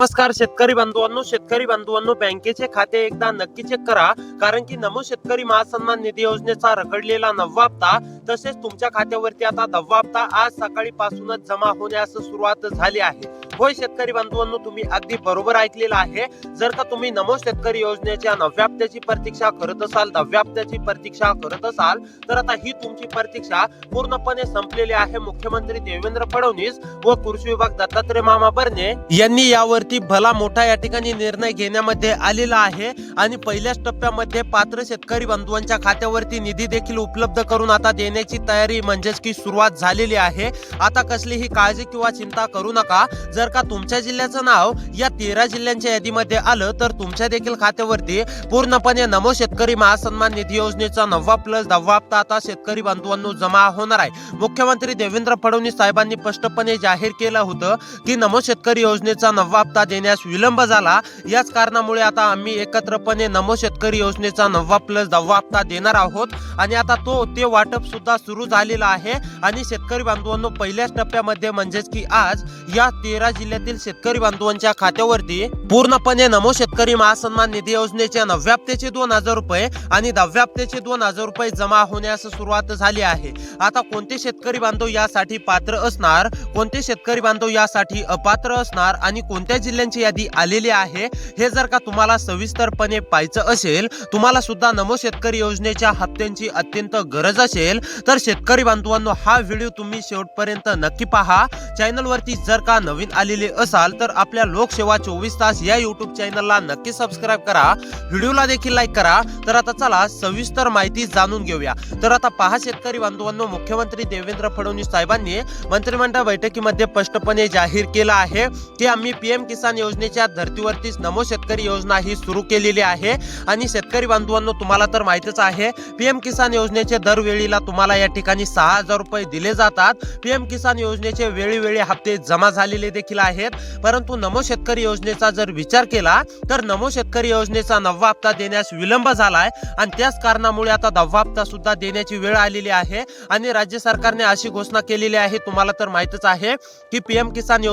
नमस्कार शेतकरी बांधवांनो, बँकेचे खाते एकदा नक्की चेक करा, कारण की नमो शेतकरी महासन्मान निधी योजनेचा रखडलेला 9वा हप्ता तसेच तुमच्या खात्यावरती आता 10वा हप्ता आज सकाळी पासूनच जमा होण्यास सुरुवात झाली आहे। होय शेतकरी बांधवांनो, तुम्ही अगदी बरोबर ऐकलेलं आहे। जर का तुम्ही नमो शेतकरी योजनेच्या 9व्या हप्त्याची प्रतीक्षा करत असाल, 10व्या हप्त्याची प्रतीक्षा करत असाल, तर आता ही तुमची प्रतीक्षा पूर्णपणे संपलेली आहे। मुख्यमंत्री देवेंद्र फडणवीस व कृषी विभाग दत्तात्रय मामा भरणे यांनी यावरती भला मोठा या ठिकाणी निर्णय घेण्यामध्ये आलेला आहे आणि पहिल्याच टप्प्यामध्ये पात्र शेतकरी बांधवांच्या खात्यावरती निधी देखील उपलब्ध करून आता देण्याची तयारी म्हणजेच की सुरुवात झालेली आहे। आता कसलीही काळजी किंवा चिंता करू नका। जर का तुमच्या जिल्ह्याचं नाव या 13 जिल्ह्यांच्या यादीमध्ये आलं तर तुमच्या देखील खात्यावरती पूर्णपणे नमो शेतकरी महासन्मान निधी योजनेचा 9वा प्लस 10वा हप्ता आता शेतकरी बांधवांनो जमा होणार आहे। मुख्यमंत्री देवेंद्र फडणवीस साहेबांनी स्पष्टपणे जाहीर केलं होतं की नमो शेतकरी योजनेचा 9वा हप्ता देण्यास विलंब झाला, याच कारणामुळे आता आम्ही एकत्रपणे नमो शेतकरी योजनेचा 9वा प्लस 10वा हप्ता देणार आहोत आणि आता ते वाटप सुद्धा सुरू झालेलं आहे। आणि शेतकरी बांधवांनो, पहिल्याच टप्प्यामध्ये म्हणजेच की आज या 13 जिल्ह्यातील शेतकरी बांधवांच्या खात्यावरती पूर्णपणे नमो शेतकरी महासन्मान निधी योजनेच्या 9व्या हप्त्याचे 2000 रुपये आणि 10व्या हप्त्याचे 2000 रुपये जमा होण्यास सुरुवात झाली आहे। आता कोणते शेतकरी बांधव यासाठी पात्र असणार, कोणते शेतकरी बांधव यासाठी अपात्र असणार आणि कोणत्या जिल्ह्यांची यादी आलेली आहे हे जर का तुम्हाला सविस्तरपणे पाहायचं असेल, तुम्हाला सुद्धा नमो शेतकरी योजनेच्या हप्त्यांची अत्यंत गरज असेल, तर शेतकरी बांधवांनो हा व्हिडिओ तुम्ही शेवटपर्यंत नक्की पहा। चॅनल वरती जर का नवीन आलेले असाल तर आपल्या लोकसेवा 24 तास या YouTube चॅनलला नक्की सबस्क्राइब करा, व्हिडिओला देखील लाईक करा। तर आता चला सविस्तर माहिती जाणून घेऊया। तर आता पहा शेतकरी बांधवांनो, मुख्यमंत्री देवेंद्र फडणवीस साहेबांनी मंत्रिमंडळ बैठकीमध्ये स्पष्टपणे जाहीर केलं आहे की आम्ही पीएम किसान योजनेच्या धर्तीवरतीच नमो शेतकरी योजना ही सुरू केलेली आहे। आणि शेतकरी बांधवांनो, तुम्हाला तर माहितच आहे पीएम किसान योजनेचे दरवेळीला तुम्हाला या ठिकाणी 6000 रुपये दिले जातात। पीएम किसान योजनेचे वेळोवेळी हप्ते जमा झालेले देखील आहेत, परंतु नमो शेतकरी योजनेचा जर विचार केला तर नमो शेतकरी योजनेचा 9वा हप्ता देण्यास विलंब झालाय आणि त्याच कारणामुळे आता 10वा हप्ता सुद्धा देण्याची वेळ आलेली आहे। आणि राज्य सरकारने अशी घोषणा केलेली आहे, तुम्हाला तर माहितच आहे की पीएम किसान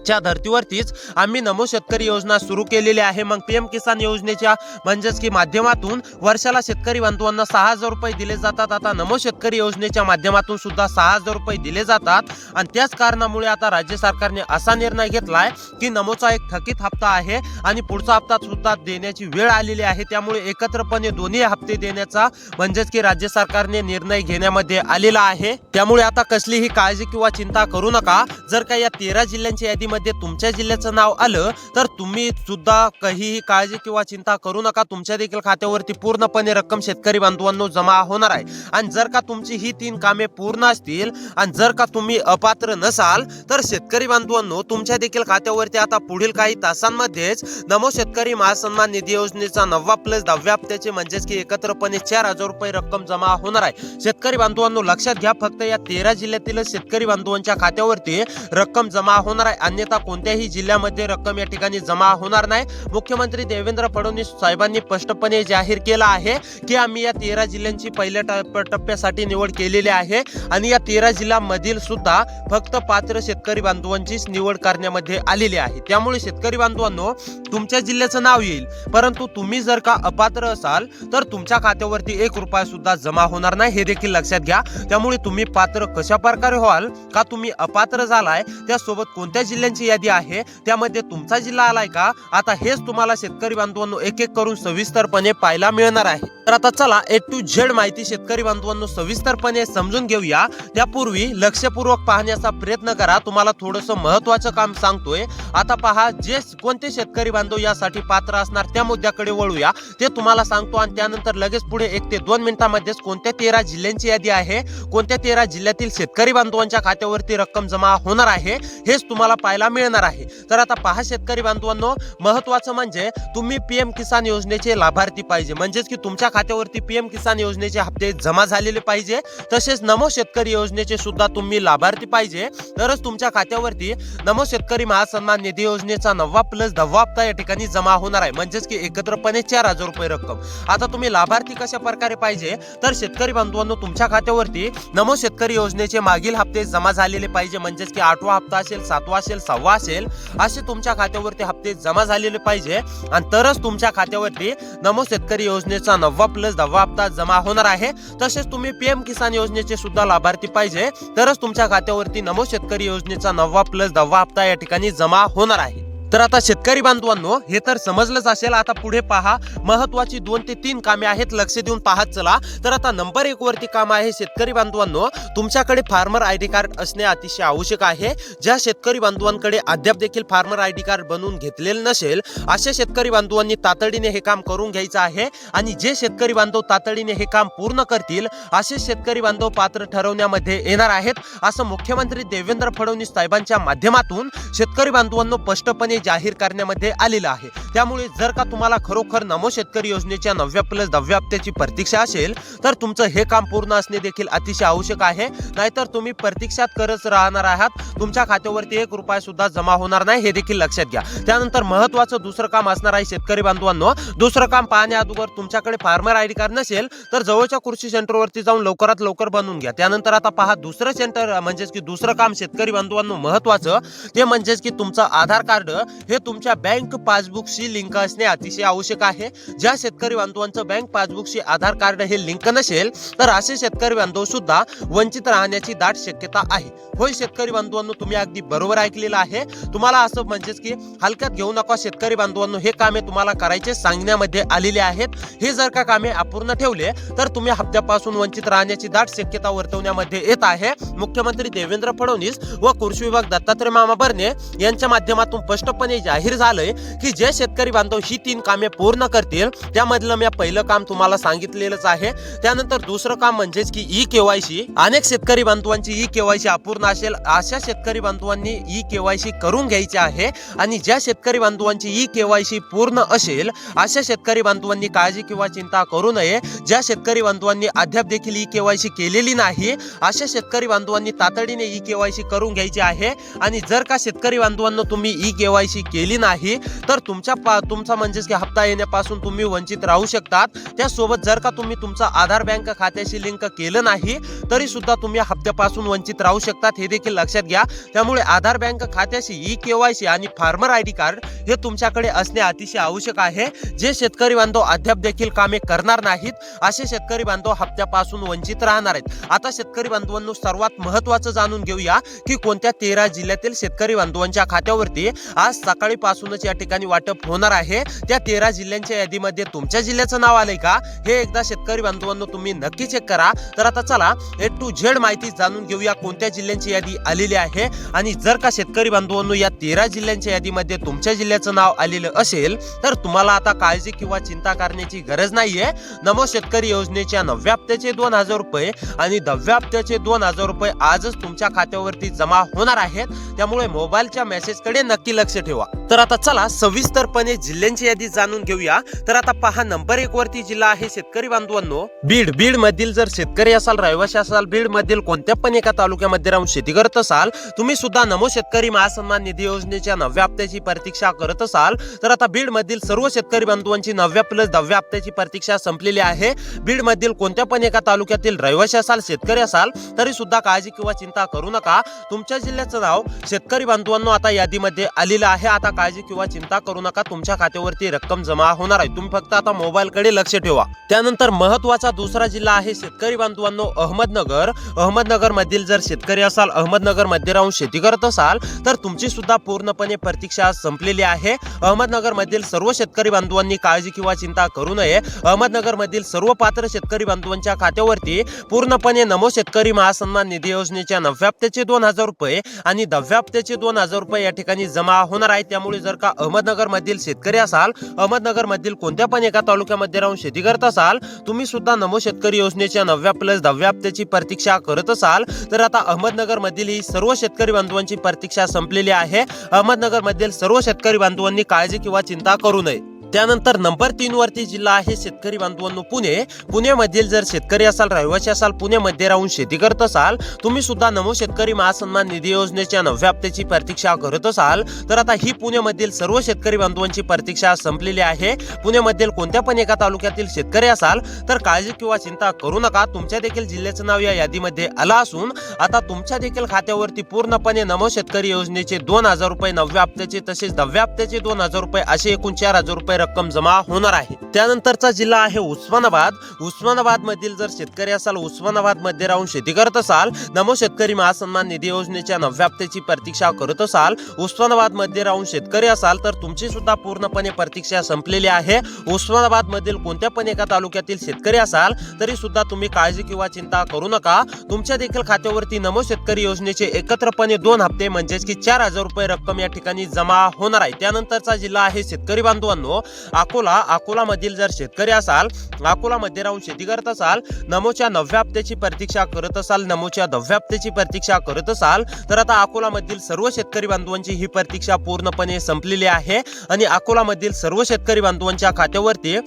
च्या धर्तीवरतीच आम्ही नमो शेतकरी योजना सुरू केलेली आहे। मग पीएम किसान योजनेच्या म्हणजेच की माध्यमातून वर्षाला शेतकरी बांधवांना 6000 रुपये दिले जातात। आता नमो शेतकरी योजनेच्या माध्यमातून सुद्धा 6000 रुपये दिले जातात आणि त्याच कारणामुळे आता राज्य सरकारने असा निर्णय घेतलाय की नमोचा एक थकीत हप्ता आहे आणि पुढचा हप्ता सुद्धा देण्याची वेळ आलेली आहे। त्यामुळे एकत्रपणे दोन्ही हप्ते देण्याचा म्हणजेच की राज्य सरकारने निर्णय घेण्यामध्ये आलेला आहे। त्यामुळे आता कसलीही काळजी किंवा चिंता करू नका। जर का या 13 जिल्ह्यांच्या यादीमध्ये तुमच्या जिल्ह्याचं नाव आलं तर तुम्ही सुद्धा काहीही काळजी किंवा चिंता करू नका, तुमच्या देखील खात्यावरती पूर्णपणे रक्कम शेतकरी बांधवांनो जमा होणार आहे। आणि जर का तुमची ही 3 कामे पूर्ण असतील आणि जर का तुम्ही अपात्र नसाल तर शेतकरी बांधवांनो, तुमच्या देखील खात्यावरती आता पुढील काही तासांमध्येच नमो शेतकरी महासन्मान निधी योजनेचा 9वा प्लस 10व्या हप्त्याचे म्हणजेच की एकत्रपणे 4000 रुपये रक्कम जमा होणार आहे। शेतकरी बांधवांनो लक्षात घ्या, फक्त या 13 जिल्ह्यातील शेतकरी बांधवांच्या खात्यावरती रक्कम जमा होणार आहे, अन्यथा कोणत्याही जिल्ह्यामध्ये रक्कम या ठिकाणी जमा होणार नाही। मुख्यमंत्री देवेंद्र फडणवीस साहेबांनी स्पष्टपणे जाहीर केलं आहे की आम्ही या 13 जिल्ह्यांची पहिल्या टप्प्यासाठी निवड केलेली आहे आणि या 13 जिल्ह्यांमधील सुद्धा फक्त पात्र शेतकरी बांधवांचीच निवड करण्यामध्ये आलेली आहे। त्यामुळे शेतकरी बांधवांनो, तुमच्या जिल्ह्याचं नाव येईल, परंतु तुम्ही जर का अपात्र असाल तर तुमच्या खात्यावरती 1 रुपया सुद्धा जमा होणार नाही, हे देखील लक्षात घ्या। त्यामुळे तुम्ही पात्र कशा प्रकारे व्हाल, का तुम्ही अपात्र झालाय, त्यासोबत कोणत्या जिल्ह्यांची यादी आहे, त्यामध्ये तुमचा जिल्हा आलाय का, आता हेच तुम्हाला शेतकरी बांधवांनो एक एक करून सविस्तरपणे पाहायला मिळणार आहे। तर आता चला A to Z माहिती शेतकरी बांधवांनो सविस्तरपणे समजून घेऊया। त्यापूर्वी लक्षपूर्वक पाहण्याचा प्रयत्न करा, तुम्हाला थोडंसं महत्त्वाचं काम सांगतोय। आता पहा, जे कोणते शेतकरी बांधव यासाठी पात्र असणार त्या मुद्द्याकडे वळूया, ते तुम्हाला सांगतो आणि त्यानंतर लगेच पुढे 1 ते 2 मिनिटांमध्येच कोणत्या 13 जिल्ह्यांची यादी आहे, कोणत्या 13 जिल्ह्यातील शेतकरी बांधवांच्या खात्यावरती रक्कम जमा होणार आहे हेच तुम्हाला पाहायला मिळणार आहे। तर आता पहा शेतकरी बांधवांनो, महत्त्वाचं म्हणजे तुम्ही पीएम किसान योजनेचे लाभार्थी पाहिजे, म्हणजेच की तुमच्या खात्यावरती पीएम किसान योजनेचे हप्ते जमा झालेले पाहिजे, तसेच नमो शेतकरी योजनेचे सुद्धा तुम्ही लाभार्थी पाहिजे, तरच तुमच्या खात्यावरती नमो शेतकरी महासन्मान निधी योजनेचा 9वा प्लस 10वा हप्ता या ठिकाणी जमा होणार आहे, म्हणजेच की एकत्रपणे 4000 रुपये रक्कम। आता तुम्ही लाभार्थी कशा प्रकारे पाहिजे, तर शेतकरी बांधवांनो, तुमच्या खात्यावरती नमो शेतकरी योजनेचे मागील हप्ते जमा झालेले पाहिजे, म्हणजेच की 8वा हप्ता असेल, 7वा असेल, सव्वा असेल असे तुमच्या खात्यावरती हप्ते जमा झालेले पाहिजे आणि तरच तुमच्या खात्यावरती नमो शेतकरी योजनेचा 9वा+10वा हप्ता जमा होणार आहे। तसेच तुम्ही पीएम किसान योजनेचे सुद्धा लाभार्थी पाहिजे तरच तुमच्या खात्यावरती नमो शेतकरी योजनेचा 9वा+10वा हप्ता या ठिकाणी जमा होणार आहे। तर आता शेतकरी बांधवांनो हे तर समजलंच असेल। आता पुढे पहा महत्वाची 2 ते 3 कामे आहेत, लक्ष देऊन पाहत चला। तर आता नंबर 1 वरती काम आहे शेतकरी बांधवांनो तुमच्याकडे फार्मर आयडी कार्ड असणे अतिशय आवश्यक आहे। ज्या शेतकरी बांधवांकडे अद्याप देखील फार्मर आयडी कार्ड बनवून घेतलेले नसेल अशा शेतकरी बांधवांनी तातडीने हे काम करून घ्यायचं आहे आणि जे शेतकरी बांधव तातडीने हे काम पूर्ण करतील असे शेतकरी बांधव पात्र ठरवण्यामध्ये येणार आहेत असं मुख्यमंत्री देवेंद्र फडणवीस साहेबांच्या माध्यमातून शेतकरी बांधवांनो स्पष्टपणे जाहीर करण्यामध्ये आलेला आहे। त्यामुळे जर का तुम्हाला खरोखर नमो शेतकरी योजनेच्या 9व्या+10व्या हप्त्याची प्रतीक्षा असेल तर तुमचं हे काम पूर्ण असणे देखील अतिशय आवश्यक आहे, नाहीतर तुम्ही प्रतीक्षात करत राहणार आहात, तुमच्या खात्यावरती 1 रुपया सुद्धा जमा होणार नाही हे देखील लक्षात घ्या। त्यानंतर महत्त्वाचं दुसरं काम असणार आहे शेतकरी बांधवांनो, दुसरं काम पाहण्या अगोदर तुमच्याकडे फार्मर आयडी कार्ड नसेल तर जवळच्या कृषी सेंटरवरती जाऊन लवकरात लवकर बनवून घ्या। त्यानंतर आता पहा दुसरं सेंटर म्हणजेच की दुसरं काम शेतकरी बांधवांनो महत्त्वाचं ते म्हणजेच की तुमचं आधार कार्ड हे तुमच्या बँक पासबुकशी लिंक असणे अतिशय आवश्यक आहे। ज्या शेतकरी बांधवांचं बँक पासबुकशी आधार कार्ड हे लिंक नसेल तर असे शेतकरी बांधव सुद्धा वंचित राहण्याची दाट शक्यता आहे। होय शेतकरी बांधवांनो तुम्ही अगदी बरोबर ऐकलेलं आहे। तुम्हाला असं म्हणजेच की हलक्यात घेऊ नका शेतकरी बांधवांनो, हे कामे तुम्हाला करायचे सांगण्यामध्ये आलेले आहेत। हे जर का कामे अपूर्ण ठेवले तर तुम्ही हप्त्यापासून वंचित राहण्याची दाट शक्यता वर्तवण्यामध्ये येत आहे। मुख्यमंत्री देवेंद्र फडणवीस व कृषी विभाग दत्तात्रय मामा भरणे यांच्या माध्यमातून स्पष्टपणे जाहीर झालंय की जे शेतकरी बांधव ही 3 कामे पूर्ण करतील त्यामधलं मी पहिलं काम तुम्हाला सांगितलेलंच आहे। त्यानंतर दुसरं काम म्हणजेच की ई केवायसी, अनेक शेतकरी बांधवांची ई केवायसी अपूर्ण असेल अशा शेतकरी बांधवांनी ई केवायसी करून घ्यायची आहे आणि ज्या शेतकरी बांधवांची ई केवायसी पूर्ण असेल अशा शेतकरी बांधवांनी काळजी किंवा चिंता करू नये। ज्या शेतकरी बांधवांनी अद्याप देखील ई केवायसी केलेली नाही अशा शेतकरी बांधवांनी तातडीने ई केवायसी करून घ्यायची आहे आणि जर का शेतकरी बांधवांनो तुम्ही ई केवायसी केली नाही तर तुमचा म्हणजेच की हप्ता येण्यापासून तुम्ही वंचित राहू शकतात। त्यासोबत जर का तुम्ही तुमचा आधार बँक खात्याशी लिंक केलं नाही तरी सुद्धा तुम्ही हप्त्यापासून वंचित राहू शकतात हे देखील लक्षात घ्या। त्यामुळे आधार बँक खात्याशी ई केवायसी आणि फार्मर आयडी कार्ड हे तुमच्याकडे असणे अतिशय आवश्यक आहे। जे शेतकरी बांधव अद्याप देखील कामे करणार नाहीत असे शेतकरी बांधव हप्त्यापासून वंचित राहणार आहेत। आता शेतकरी बांधवांनो सर्वात महत्त्वाचं जाणून घेऊया की कोणत्या 13 जिल्ह्यातील शेतकरी बांधवांच्या खात्यावरती आज सकाळीपासूनच या ठिकाणी वाटप होणार आहे। त्या 13 जिल्ह्यांच्या यादीमध्ये तुमच्या जिल्ह्याचं नाव आलंय का हे एकदा शेतकरी बांधवांनो तुम्ही नक्की चेक करा। तर आता चला A to Z माहिती जाणून घेऊया कोणत्या जिल्ह्यांची यादी आलेली आहे आणि जर का शेतकरी बांधवांनो या 13 जिल्ह्यांच्या यादीमध्ये तुमच्या जिल्ह्याचं नाव आलेलं असेल तर तुम्हाला आता काळजी किंवा चिंता करण्याची गरज नाहीये। नमो शेतकरी योजनेच्या 9व्या हप्त्याचे 2000 रुपये आणि 10व्या हप्त्याचे 2000 रुपये आजच तुमच्या खात्यावरती जमा होणार आहेत। त्यामुळे मोबाईलच्या मेसेजकडे नक्की लक्ष ठेवा। तर आता चला सविस्तरपणे जिल्ह्यांची यादी जाणून घेऊया। तर आता पहा नंबर 1 वरती जिल्हा आहे शेतकरी बांधवांनो बीड। बीड मधील जर शेतकरी असाल, रहिवासी असाल, बीड मधील कोणत्या पण एका तालुक्यामध्ये राहून शेती करत असाल, तुम्ही सुद्धा नमो शेतकरी महासन्मान निधी योजनेच्या 9व्या हप्त्याची प्रतीक्षा करत असाल तर आता बीड मधील सर्व शेतकरी बांधवांची 9व्या+10व्या हप्त्याची प्रतीक्षा संपलेली आहे। बीड मधील कोणत्या पण एका तालुक्यातील रहिवासी असाल, शेतकरी असाल तरी सुद्धा काळजी किंवा चिंता करू नका। तुमच्या जिल्ह्याचं नाव शेतकरी बांधवांनो आता यादीमध्ये आलेलं आहे। आता काळजी किंवा चिंता करू नका, तुमच्या खात्यावरती रक्कम जमा होणार आहे। तुम्ही फक्त आता मोबाईलकडे लक्ष ठेवा। त्यानंतर महत्त्वाचा दुसरा जिल्हा आहे शेतकरी बांधवांनो अहमदनगर। अहमदनगर मधील जर शेतकरी असाल, अहमदनगर मध्ये राहून शेती करत असाल तर तुमची सुद्धा पूर्णपणे प्रतीक्षा संपलेली आहे। अहमदनगर मधील सर्व शेतकरी बांधवांनी काळजी किंवा चिंता करू नये। अहमदनगर मधील सर्व पात्र शेतकरी बांधवांच्या खात्यावरती पूर्णपणे नमो शेतकरी महासन्मान निधी योजनेच्या 9व्या हप्त्याचे 2000 रुपये आणि 10व्या हप्त्याचे 2000 रुपये या ठिकाणी जमा होणार आहे। त्यामुळे जर का अहमदनगर मधील शेतकरी असाल, अहमदनगर मधील कोणत्या पण एका तालुक्यामध्ये राहून शेती करत असाल, तुम्ही सुद्धा नमो शेतकरी योजनेच्या 9व्या+10व्या हप्त्याची प्रतीक्षा करत असाल तर आता अहमदनगर मधील ही सर्व शेतकरी बांधवांची प्रतीक्षा संपलेली आहे। अहमदनगर मधील सर्व शेतकरी बांधवांनी काळजी किंवा चिंता करू नये। त्यानंतर नंबर 3 वरती जिल्हा आहे शेतकरी बांधवांनो पुणे. पुण्यामधील जर शेतकरी असाल, रहिवासी असाल, पुण्यामध्ये राहून शेती करत असाल, तुम्ही सुद्धा नमो शेतकरी महासन्मान निधी योजनेच्या 9व्या हप्त्याची प्रतीक्षा करत असाल, तर आता ही पुण्यामधील सर्व शेतकरी बांधवांची प्रतीक्षा संपलेली आहे. पुण्यामधील कोणत्या पण एका तालुक्यातील शेतकरी असाल तर काळजी किंवा चिंता करू नका. तुमच्या देखील जिल्ह्याचं नाव या यादीमध्ये आलं असून आता तुमच्या देखील खात्यावरती पूर्णपणे नमो शेतकरी योजनेचे 2,000 रुपये 9व्या हप्त्याचे तसेच 10व्या हप्त्याचे 2,000 रुपये असे एकूण 4,000 रुपये रक्कम जमा होणार आहे. त्यानंतरचा जिल्हा आहे उस्मानाबाद. उस्मानाबाद मधील जर शेतकरी असाल, उस्मानाबाद मध्ये राहून शेती करत असाल, नमो शेतकरी महासन्मान निधी योजनेच्या 9व्या हप्त्याची प्रतीक्षा करत असाल, उस्मानाबाद मध्ये राहून शेतकरी असाल तर तुमची सुद्धा पूर्णपणे प्रतीक्षा संपलेली आहे. उस्मानाबाद मधील कोणत्या पण एका तालुक्यातील शेतकरी असाल तरी सुद्धा तुम्ही काळजी किंवा चिंता करू नका. तुमच्या देखील खात्यावरती नमो शेतकरी योजनेचे एकत्रपणे 2 हप्ते म्हणजेच की 4,000 रुपये रक्कम या ठिकाणी जमा होणार आहे. त्यानंतरचा जिल्हा आहे शेतकरी बांधवांनो अकोला. अकोला मधील जर शेतकरी असाल, अकोला मध्ये राहून शेती करत असाल, नमोच्या 9व्या हप्त्याची प्रतीक्षा करत असाल, नमोच्या 10व्या हप्त्याची प्रतीक्षा करत असाल तर आता अकोला मधील सर्व शेतकरी बांधवांची ही प्रतीक्षा पूर्णपणे संपलेली आहे आणि अकोला मधील सर्व शेतकरी बांधवांच्या खात्यावरती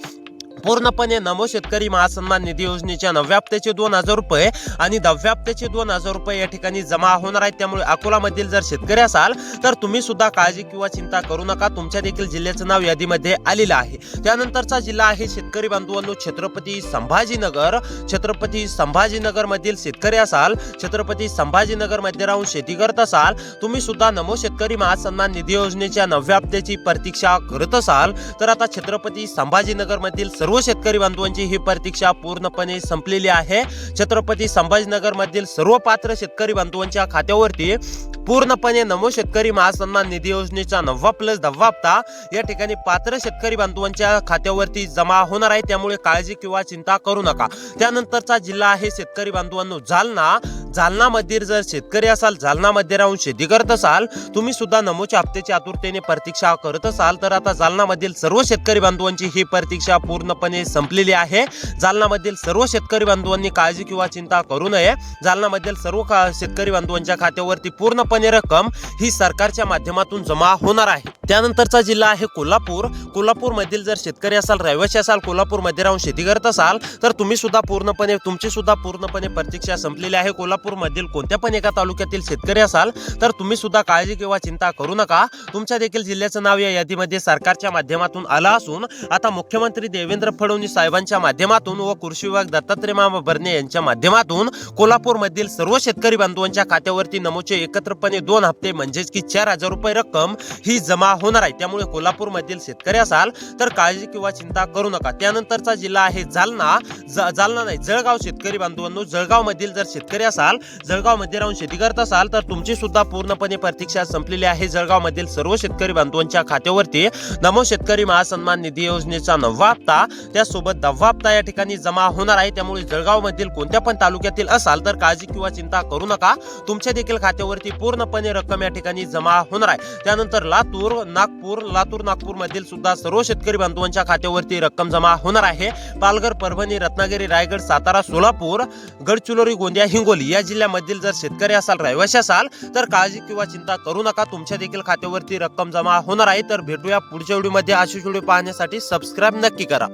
पूर्णपणे नमो शेतकरी महासन्मान निधी योजनेच्या 9व्या हप्त्याचे 2,000 रुपये आणि 10व्या हप्त्याचे 2,000 रुपये या ठिकाणी जमा होणार आहेत. त्यामुळे अकोला मधील जर शेतकरी असाल तर तुम्ही सुद्धा काळजी किंवा चिंता करू नका. तुमच्या देखील जिल्ह्याचं नाव यादीमध्ये आलेलं आहे. त्यानंतरचा जिल्हा आहे शेतकरी बांधवांनो छत्रपती संभाजीनगर. छत्रपती संभाजीनगर मधील शेतकरी असाल, छत्रपती संभाजीनगर मध्ये राहून शेती करत असाल, तुम्ही सुद्धा नमो शेतकरी महासन्मान निधी योजनेच्या 9व्या हप्त्याची प्रतीक्षा करत असाल तर आता छत्रपती संभाजीनगर मधील सर्व शेतकरी बांधवांची ही प्रतीक्षा पूर्णपणे संपलेली आहे. छत्रपती संभाजीनगर मधील सर्व पात्र शेतकरी बांधवांच्या खात्यावरती पूर्णपणे नमो शेतकरी महासन्मान निधी योजनेचा 9वा प्लस 10वा हप्ता या ठिकाणी पात्र शेतकरी बांधवांच्या खात्यावरती जमा होणार आहे. त्यामुळे काळजी किंवा चिंता करू नका. त्यानंतरचा जिल्हा आहे शेतकरी बांधवांनो जालना. जालना मध्ये जर शेतकरी असाल, जालना मध्ये राहून शेती करत असाल, तुम्ही सुद्धा नमोच्या हप्त्याची आतुरतेने प्रतीक्षा करत असाल तर आता जालना मधील सर्व शेतकरी बांधवांची ही प्रतीक्षा पूर्णपणे संपलेली आहे. जालना मधील सर्व शेतकरी बांधवांनी काळजी किंवा चिंता करू नये. जालना मधील सर्व शेतकरी बांधवांच्या खात्यावरती पूर्णपणे रक्कम ही सरकारच्या माध्यमातून जमा होणार आहे. त्यानंतरचा जिल्हा आहे कोल्हापूर. कोल्हापूर मधील जर शेतकरी असाल, रहिवासी असाल, कोल्हापूर मध्ये राहून शेती करत असाल तर तुम्ही सुद्धा तुमची सुद्धा पूर्णपणे प्रतीक्षा संपलेली आहे. कोल्हापूर मधील कोणत्या पण एका तालुक्यातील शेतकरी असाल तर तुम्ही सुद्धा काळजी किंवा चिंता करू नका. तुमच्या देखील जिल्ह्याचं नाव या यादीमध्ये सरकारच्या माध्यमातून आलं असून आता मुख्यमंत्री देवेंद्र फडणवीस साहेबांच्या माध्यमातून व कृषी विभाग दत्तात्रय मामा भरणे यांच्या माध्यमातून कोल्हापूर मधील सर्व शेतकरी बांधवांच्या खात्यावरती नमोचे एकत्रपणे 2 हप्ते म्हणजेच की 4,000 रुपये रक्कम ही जमा होणार आहे. त्यामुळे कोल्हापूर मधील शेतकरी असाल तर काळजी किंवा चिंता करू नका. त्यानंतरचा जिल्हा आहे जालना. जालना नाही, जळगाव. शेतकरी बांधवांनो जळगाव मधील जर शेतकरी असाल, जळगाव मध्ये राहून शेती करत असाल तर तुमची सुद्धा पूर्णपणे प्रतीक्षा संपलेली आहे. जळगाव मधील सर्व शेतकरी बांधवांच्या खात्यावरती नमो शेतकरी महासन्मान निधी योजनेचा 9वा हप्ता त्यासोबत 10वा हप्ता या ठिकाणी जमा होणार आहे. त्यामुळे जळगाव मधील कोणत्या पण तालुक्यातील असाल तर काळजी किंवा चिंता करू नका. तुमच्या देखील खात्यावरती पूर्णपणे रक्कम या ठिकाणी जमा होणार आहे. त्यानंतर लातूर, नागपूर मधील सुद्धा सर्व शेतकरी बांधवांच्या खात्यावरती रक्कम जमा होणार आहे. पालघर, परभणी, रत्नागिरी, रायगड, सातारा, सोलापूर, गडचिरोली, गोंदिया, हिंगोली या जिल्ह्यामधील जर शेतकरी असाल, रहिवासी असाल तर काळजी किंवा चिंता करू नका. तुमच्या देखील खात्यावरती रक्कम जमा होणार आहे. तर भेटूया पुढच्या व्हिडिओमध्ये. अशी व्हिडिओ पाहण्यासाठी सबस्क्राईब नक्की करा.